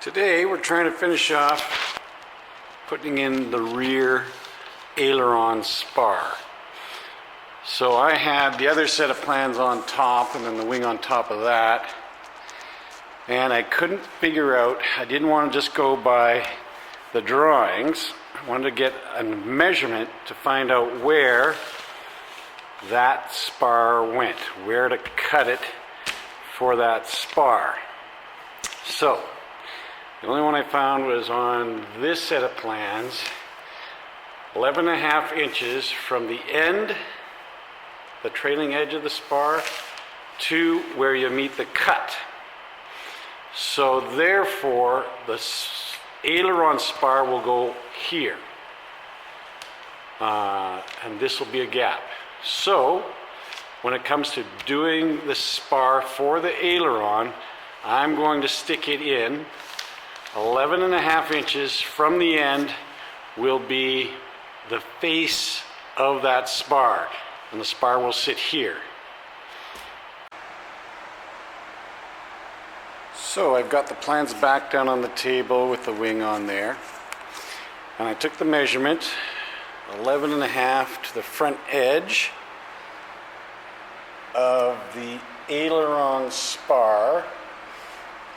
Today we're trying to finish off putting in the rear aileron spar. So I had the other set of plans on top and then the wing on top of that, and I couldn't figure out, I didn't want to just go by the drawings. I wanted to get a measurement to find out where that spar went, where to cut it for that spar. So the only one I found was on this set of plans, 11.5 inches from the end, the trailing edge of the spar, to where you meet the cut. So therefore, the aileron spar will go here. And this will be a gap. So when it comes to doing the spar for the aileron, I'm going to stick it in 11.5 inches from the end will be the face of that spar, and the spar will sit here. So I've got the plans back down on the table with the wing on there, and I took the measurement 11.5 to the front edge of the aileron spar.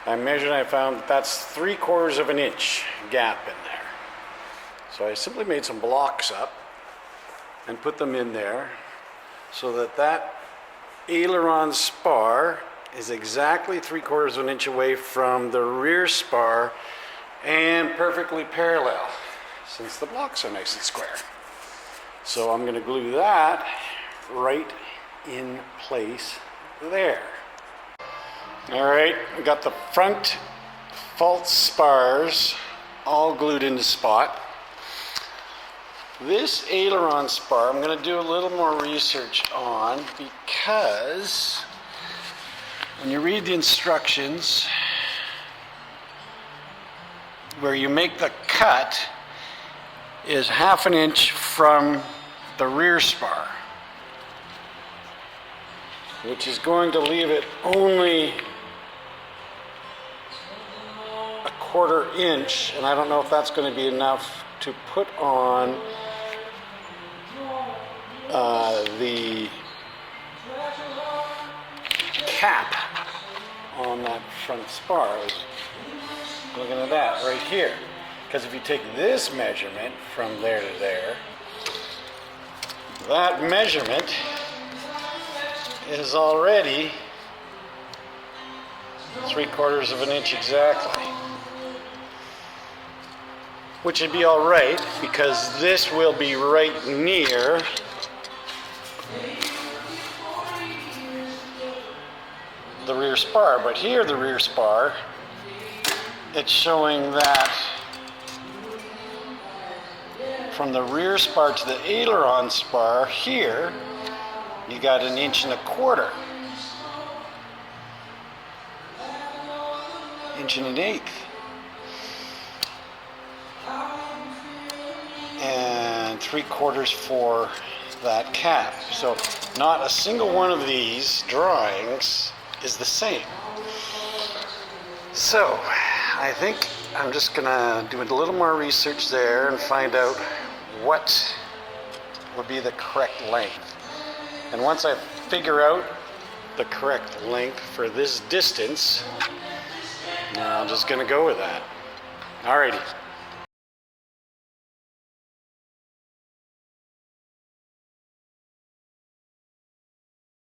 I measured and I found that's 3/4 of an inch gap in there. So I simply made some blocks up and put them in there so that that aileron spar is exactly 3/4 of an inch away from the rear spar and perfectly parallel, since the blocks are nice and square. So I'm going to glue that right in place there. Alright, we got the front false spars all glued into spot. This aileron spar I'm going to do a little more research on, because when you read the instructions, where you make the cut is 1/2 inch from the rear spar, which is going to leave it only 1/4 inch, and I don't know if that's going to be enough to put on the cap on that front spar. I was looking at that right here, because if you take this measurement from there to there, that measurement is already 3/4 of an inch exactly, which would be all right, because this will be right near the rear spar. But here, the rear spar, it's showing that from the rear spar to the aileron spar here, you got 1.25 inches, 1.125 inches, and 3/4 for that cap. So not a single one of these drawings is the same. So I think I'm just gonna do a little more research there and find out what would be the correct length. And once I figure out the correct length for this distance, I'm just gonna go with that. Alrighty.